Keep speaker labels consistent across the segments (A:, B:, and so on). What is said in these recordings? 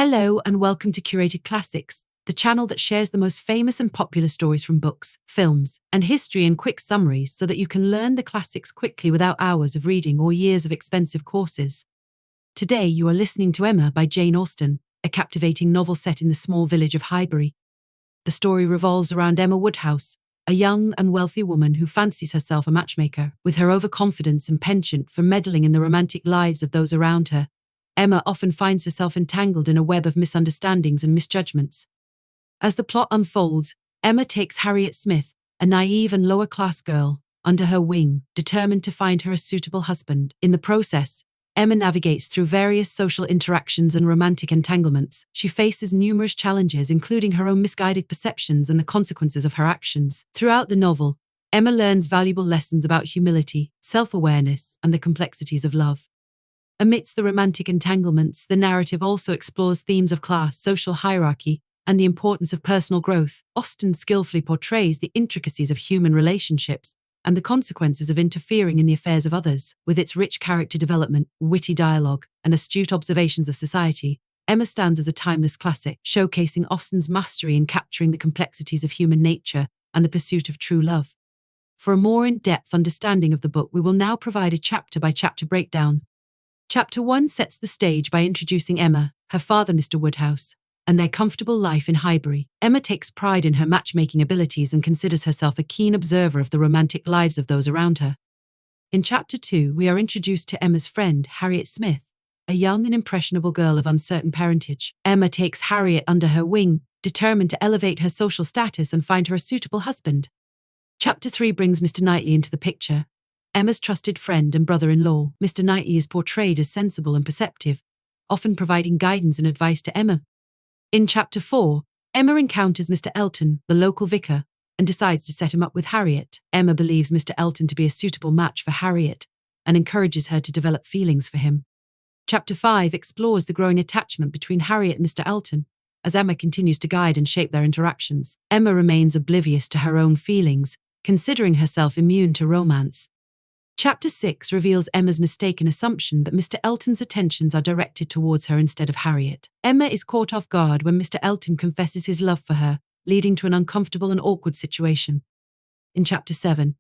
A: Hello and welcome to Curated Classics, the channel that shares the most famous and popular stories from books, films, and history in quick summaries so that you can learn the classics quickly without hours of reading or years of expensive courses. Today you are listening to Emma by Jane Austen, a captivating novel set in the small village of Highbury. The story revolves around Emma Woodhouse, a young and wealthy woman who fancies herself a matchmaker. With her overconfidence and penchant for meddling in the romantic lives of those around her, Emma often finds herself entangled in a web of misunderstandings and misjudgments. As the plot unfolds, Emma takes Harriet Smith, a naive and lower-class girl, under her wing, determined to find her a suitable husband. In the process, Emma navigates through various social interactions and romantic entanglements. She faces numerous challenges, including her own misguided perceptions and the consequences of her actions. Throughout the novel, Emma learns valuable lessons about humility, self-awareness, and the complexities of love. Amidst the romantic entanglements, the narrative also explores themes of class, social hierarchy, and the importance of personal growth. Austen skillfully portrays the intricacies of human relationships and the consequences of interfering in the affairs of others. With its rich character development, witty dialogue, and astute observations of society, Emma stands as a timeless classic, showcasing Austen's mastery in capturing the complexities of human nature and the pursuit of true love. For a more in-depth understanding of the book, we will now provide a chapter-by-chapter breakdown. Chapter 1 sets the stage by introducing Emma, her father Mr. Woodhouse, and their comfortable life in Highbury. Emma takes pride in her matchmaking abilities and considers herself a keen observer of the romantic lives of those around her. In Chapter 2, we are introduced to Emma's friend, Harriet Smith, a young and impressionable girl of uncertain parentage. Emma takes Harriet under her wing, determined to elevate her social status and find her a suitable husband. Chapter 3 brings Mr. Knightley into the picture. Emma's trusted friend and brother-in-law. Mr. Knightley is portrayed as sensible and perceptive, often providing guidance and advice to Emma. In Chapter 4, Emma encounters Mr. Elton, the local vicar, and decides to set him up with Harriet. Emma believes Mr. Elton to be a suitable match for Harriet and encourages her to develop feelings for him. Chapter 5 explores the growing attachment between Harriet and Mr. Elton, as Emma continues to guide and shape their interactions. Emma remains oblivious to her own feelings, considering herself immune to romance. Chapter 6 reveals Emma's mistaken assumption that Mr. Elton's attentions are directed towards her instead of Harriet. Emma is caught off guard when Mr. Elton confesses his love for her, leading to an uncomfortable and awkward situation. In Chapter 7,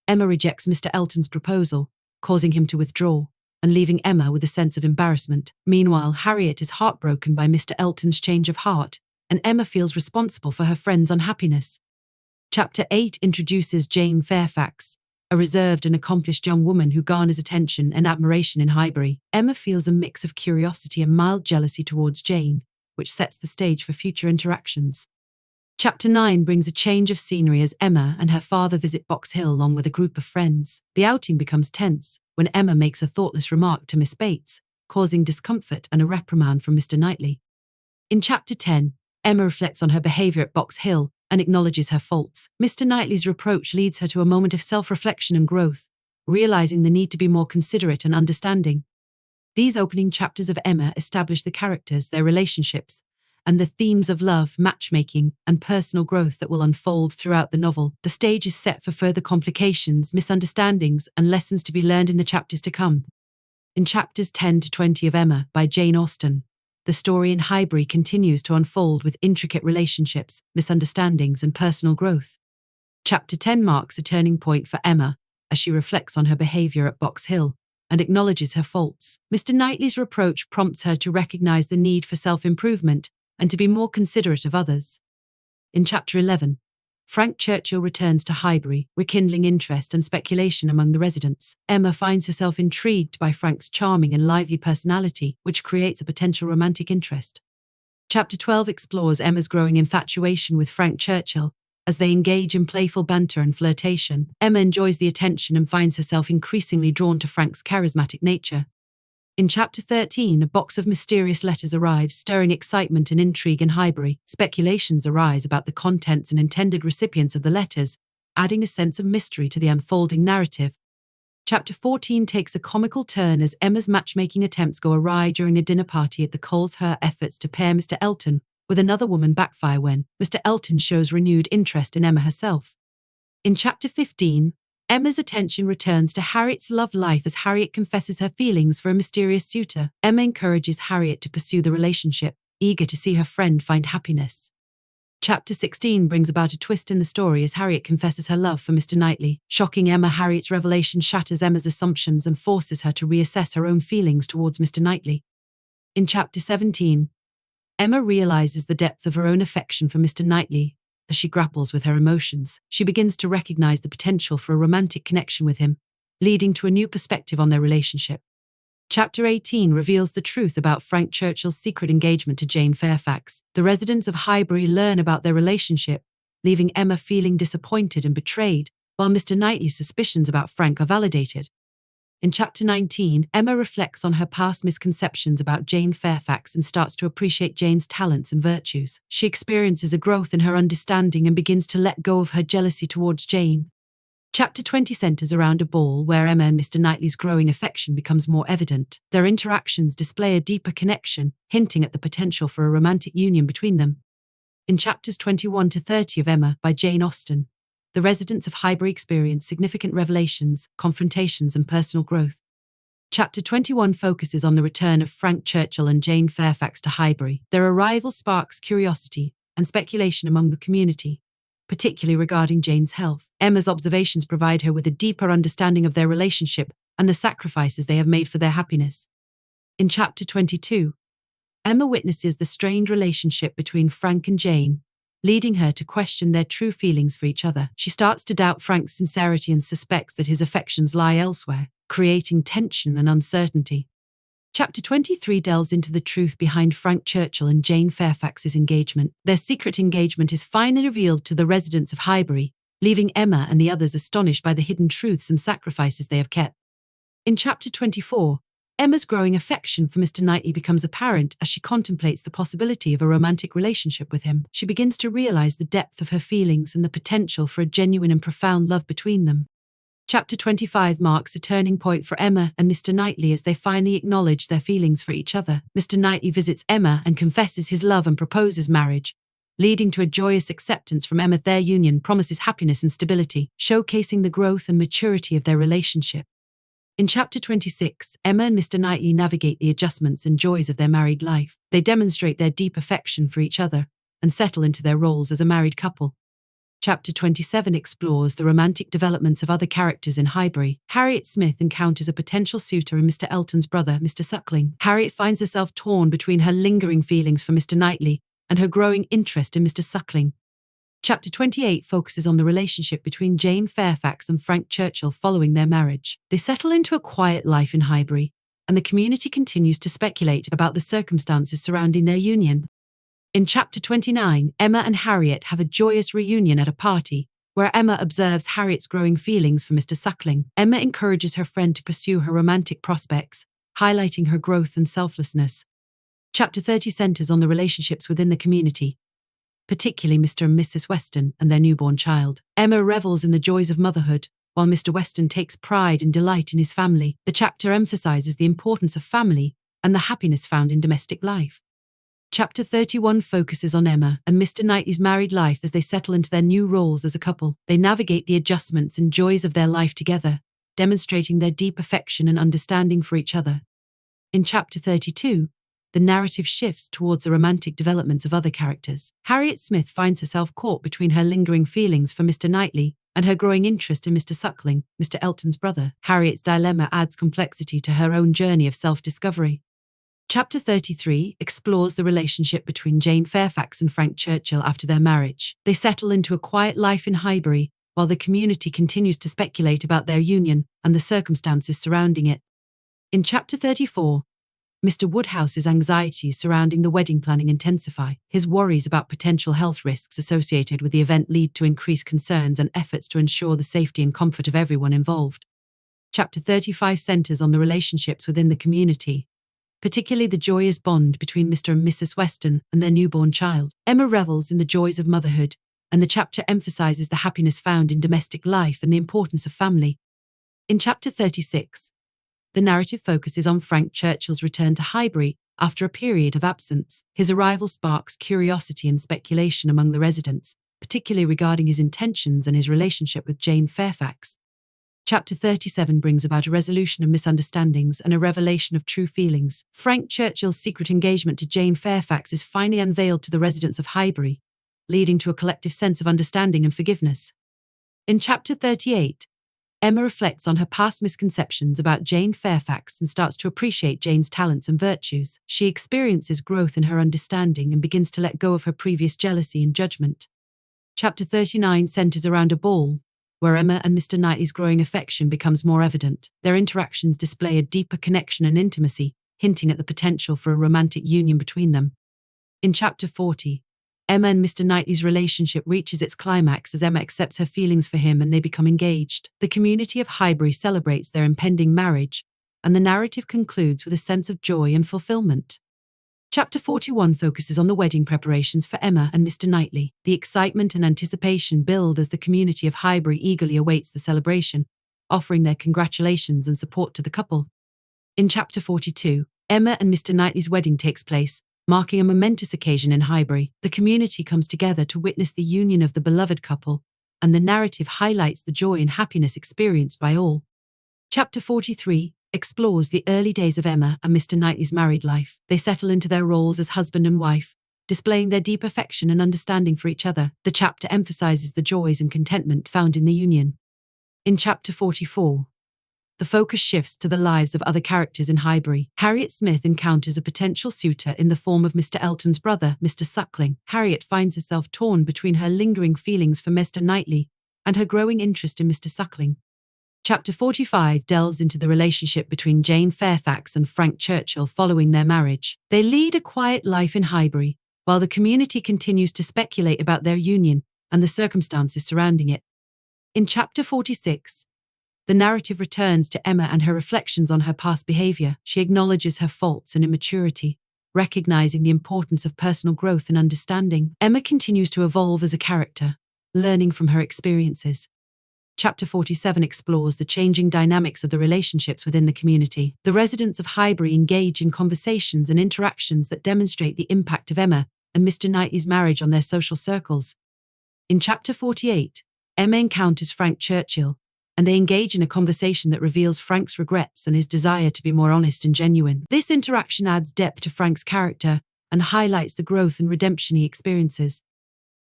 A: Emma rejects Mr. Elton's proposal, causing him to withdraw, and leaving Emma with a sense of embarrassment. Meanwhile, Harriet is heartbroken by Mr. Elton's change of heart, and Emma feels responsible for her friend's unhappiness. Chapter 8 introduces Jane Fairfax, a reserved and accomplished young woman who garners attention and admiration in Highbury. Emma feels a mix of curiosity and mild jealousy towards Jane, which sets the stage for future interactions. Chapter 9 brings a change of scenery as Emma and her father visit Box Hill along with a group of friends. The outing becomes tense when Emma makes a thoughtless remark to Miss Bates, causing discomfort and a reprimand from Mr. Knightley. In Chapter 10, Emma reflects on her behaviour at Box Hill and acknowledges her faults. Mr. Knightley's reproach leads her to a moment of self-reflection and growth, realizing the need to be more considerate and understanding. These opening chapters of Emma establish the characters, their relationships, and the themes of love, matchmaking, and personal growth that will unfold throughout the novel. The stage is set for further complications, misunderstandings, and lessons to be learned in the chapters to come. In Chapters 10 to 20 of Emma by Jane Austen, the story in Highbury continues to unfold with intricate relationships, misunderstandings, and personal growth. Chapter 10 marks a turning point for Emma as she reflects on her behaviour at Box Hill and acknowledges her faults. Mr. Knightley's reproach prompts her to recognise the need for self-improvement and to be more considerate of others. In Chapter 11, Frank Churchill returns to Highbury, rekindling interest and speculation among the residents. Emma finds herself intrigued by Frank's charming and lively personality, which creates a potential romantic interest. Chapter 12 explores Emma's growing infatuation with Frank Churchill as they engage in playful banter and flirtation. Emma enjoys the attention and finds herself increasingly drawn to Frank's charismatic nature. In Chapter 13, a box of mysterious letters arrives, stirring excitement and intrigue in Highbury. Speculations arise about the contents and intended recipients of the letters, adding a sense of mystery to the unfolding narrative. Chapter 14 takes a comical turn as Emma's matchmaking attempts go awry during a dinner party at the Coles. Her efforts to pair Mr. Elton with another woman backfire when Mr. Elton shows renewed interest in Emma herself. In Chapter 15, Emma's attention returns to Harriet's love life as Harriet confesses her feelings for a mysterious suitor. Emma encourages Harriet to pursue the relationship, eager to see her friend find happiness. Chapter 16 brings about a twist in the story as Harriet confesses her love for Mr. Knightley. Shocking Emma, Harriet's revelation shatters Emma's assumptions and forces her to reassess her own feelings towards Mr. Knightley. In Chapter 17, Emma realizes the depth of her own affection for Mr. Knightley. As she grapples with her emotions, she begins to recognize the potential for a romantic connection with him, leading to a new perspective on their relationship. Chapter 18 reveals the truth about Frank Churchill's secret engagement to Jane Fairfax. The residents of Highbury learn about their relationship, leaving Emma feeling disappointed and betrayed, while Mr. Knightley's suspicions about Frank are validated. In Chapter 19, Emma reflects on her past misconceptions about Jane Fairfax and starts to appreciate Jane's talents and virtues. She experiences a growth in her understanding and begins to let go of her jealousy towards Jane. Chapter 20 centers around a ball where Emma and Mr. Knightley's growing affection becomes more evident. Their interactions display a deeper connection, hinting at the potential for a romantic union between them. In chapters 21 to 30 of Emma by Jane Austen, the residents of Highbury experience significant revelations, confrontations, and personal growth. Chapter 21 focuses on the return of Frank Churchill and Jane Fairfax to Highbury. Their arrival sparks curiosity and speculation among the community, particularly regarding Jane's health. Emma's observations provide her with a deeper understanding of their relationship and the sacrifices they have made for their happiness. In Chapter 22, Emma witnesses the strained relationship between Frank and Jane, leading her to question their true feelings for each other. She starts to doubt Frank's sincerity and suspects that his affections lie elsewhere, creating tension and uncertainty. Chapter 23 delves into the truth behind Frank Churchill and Jane Fairfax's engagement. Their secret engagement is finally revealed to the residents of Highbury, leaving Emma and the others astonished by the hidden truths and sacrifices they have kept. In Chapter 24, Emma's growing affection for Mr. Knightley becomes apparent as she contemplates the possibility of a romantic relationship with him. She begins to realize the depth of her feelings and the potential for a genuine and profound love between them. Chapter 25 marks a turning point for Emma and Mr. Knightley as they finally acknowledge their feelings for each other. Mr. Knightley visits Emma and confesses his love and proposes marriage, leading to a joyous acceptance from Emma. Their union promises happiness and stability, showcasing the growth and maturity of their relationship. In Chapter 26, Emma and Mr. Knightley navigate the adjustments and joys of their married life. They demonstrate their deep affection for each other and settle into their roles as a married couple. Chapter 27 explores the romantic developments of other characters in Highbury. Harriet Smith encounters a potential suitor in Mr. Elton's brother, Mr. Suckling. Harriet finds herself torn between her lingering feelings for Mr. Knightley and her growing interest in Mr. Suckling. Chapter 28 focuses on the relationship between Jane Fairfax and Frank Churchill following their marriage. They settle into a quiet life in Highbury, and the community continues to speculate about the circumstances surrounding their union. In Chapter 29, Emma and Harriet have a joyous reunion at a party, where Emma observes Harriet's growing feelings for Mr. Suckling. Emma encourages her friend to pursue her romantic prospects, highlighting her growth and selflessness. Chapter 30 centers on the relationships within the community, particularly Mr. and Mrs. Weston and their newborn child. Emma revels in the joys of motherhood, while Mr. Weston takes pride and delight in his family. The chapter emphasizes the importance of family and the happiness found in domestic life. Chapter 31 focuses on Emma and Mr. Knightley's married life as they settle into their new roles as a couple. They navigate the adjustments and joys of their life together, demonstrating their deep affection and understanding for each other. In Chapter 32, the narrative shifts towards the romantic developments of other characters. Harriet Smith finds herself caught between her lingering feelings for Mr. Knightley and her growing interest in Mr. Suckling, Mr. Elton's brother. Harriet's dilemma adds complexity to her own journey of self-discovery. Chapter 33 explores the relationship between Jane Fairfax and Frank Churchill after their marriage. They settle into a quiet life in Highbury, while the community continues to speculate about their union and the circumstances surrounding it. In Chapter 34, Mr. Woodhouse's anxieties surrounding the wedding planning intensify. His worries about potential health risks associated with the event lead to increased concerns and efforts to ensure the safety and comfort of everyone involved. Chapter 35 centers on the relationships within the community, particularly the joyous bond between Mr. and Mrs. Weston and their newborn child. Emma revels in the joys of motherhood, and the chapter emphasizes the happiness found in domestic life and the importance of family. In Chapter 36, the narrative focuses on Frank Churchill's return to Highbury after a period of absence. His arrival sparks curiosity and speculation among the residents, particularly regarding his intentions and his relationship with Jane Fairfax. Chapter 37 brings about a resolution of misunderstandings and a revelation of true feelings. Frank Churchill's secret engagement to Jane Fairfax is finally unveiled to the residents of Highbury, leading to a collective sense of understanding and forgiveness. In Chapter 38, Emma reflects on her past misconceptions about Jane Fairfax and starts to appreciate Jane's talents and virtues. She experiences growth in her understanding and begins to let go of her previous jealousy and judgment. Chapter 39 centers around a ball, where Emma and Mr. Knightley's growing affection becomes more evident. Their interactions display a deeper connection and intimacy, hinting at the potential for a romantic union between them. In Chapter 40, Emma and Mr. Knightley's relationship reaches its climax as Emma accepts her feelings for him and they become engaged. The community of Highbury celebrates their impending marriage, and the narrative concludes with a sense of joy and fulfillment. Chapter 41 focuses on the wedding preparations for Emma and Mr. Knightley. The excitement and anticipation build as the community of Highbury eagerly awaits the celebration, offering their congratulations and support to the couple. In Chapter 42, Emma and Mr. Knightley's wedding takes place, marking a momentous occasion in Highbury. The community comes together to witness the union of the beloved couple, and the narrative highlights the joy and happiness experienced by all. Chapter 43 explores the early days of Emma and Mr. Knightley's married life. They settle into their roles as husband and wife, displaying their deep affection and understanding for each other. The chapter emphasizes the joys and contentment found in the union. In Chapter 44, the focus shifts to the lives of other characters in Highbury. Harriet Smith encounters a potential suitor in the form of Mr. Elton's brother, Mr. Suckling. Harriet finds herself torn between her lingering feelings for Mr. Knightley and her growing interest in Mr. Suckling. Chapter 45 delves into the relationship between Jane Fairfax and Frank Churchill following their marriage. They lead a quiet life in Highbury, while the community continues to speculate about their union and the circumstances surrounding it. In Chapter 46, the narrative returns to Emma and her reflections on her past behavior. She acknowledges her faults and immaturity, recognizing the importance of personal growth and understanding. Emma continues to evolve as a character, learning from her experiences. Chapter 47 explores the changing dynamics of the relationships within the community. The residents of Highbury engage in conversations and interactions that demonstrate the impact of Emma and Mr. Knightley's marriage on their social circles. In Chapter 48, Emma encounters Frank Churchill, and they engage in a conversation that reveals Frank's regrets and his desire to be more honest and genuine. This interaction adds depth to Frank's character and highlights the growth and redemption he experiences.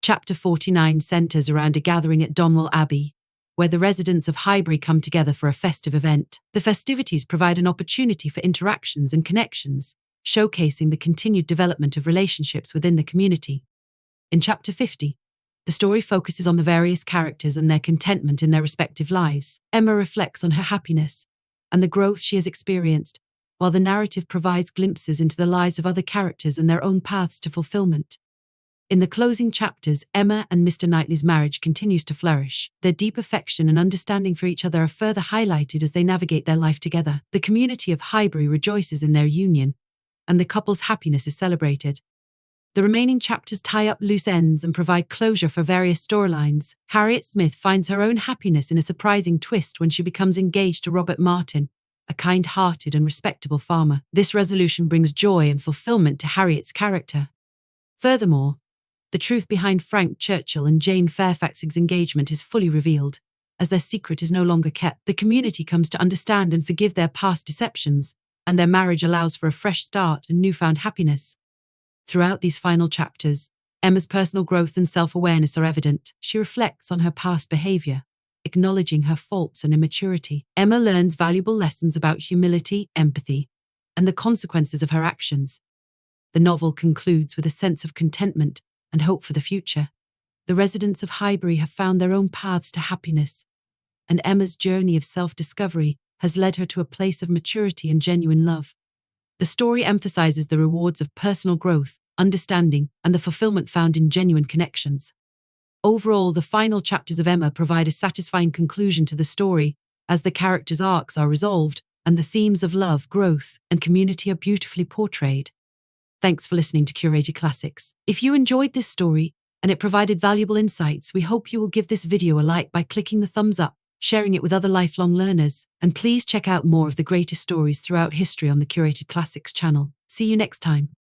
A: Chapter 49 centers around a gathering at Donwell Abbey, where the residents of Highbury come together for a festive event. The festivities provide an opportunity for interactions and connections, showcasing the continued development of relationships within the community. In Chapter 50, the story focuses on the various characters and their contentment in their respective lives. Emma reflects on her happiness and the growth she has experienced, while the narrative provides glimpses into the lives of other characters and their own paths to fulfillment. In the closing chapters, Emma and Mr. Knightley's marriage continues to flourish. Their deep affection and understanding for each other are further highlighted as they navigate their life together. The community of Highbury rejoices in their union, and the couple's happiness is celebrated. The remaining chapters tie up loose ends and provide closure for various storylines. Harriet Smith finds her own happiness in a surprising twist when she becomes engaged to Robert Martin, a kind-hearted and respectable farmer. This resolution brings joy and fulfillment to Harriet's character. Furthermore, the truth behind Frank Churchill and Jane Fairfax's engagement is fully revealed. As their secret is no longer kept, the community comes to understand and forgive their past deceptions, and their marriage allows for a fresh start and newfound happiness. Throughout these final chapters, Emma's personal growth and self-awareness are evident. She reflects on her past behavior, acknowledging her faults and immaturity. Emma learns valuable lessons about humility, empathy, and the consequences of her actions. The novel concludes with a sense of contentment and hope for the future. The residents of Highbury have found their own paths to happiness, and Emma's journey of self-discovery has led her to a place of maturity and genuine love. The story emphasizes the rewards of personal growth, understanding, and the fulfillment found in genuine connections. Overall, the final chapters of Emma provide a satisfying conclusion to the story, as the characters' arcs are resolved and the themes of love, growth, and community are beautifully portrayed. Thanks for listening to Curated Classics. If you enjoyed this story and it provided valuable insights, we hope you will give this video a like by clicking the thumbs up, sharing it with other lifelong learners, and please check out more of the greatest stories throughout history on the Curated Classics channel. See you next time.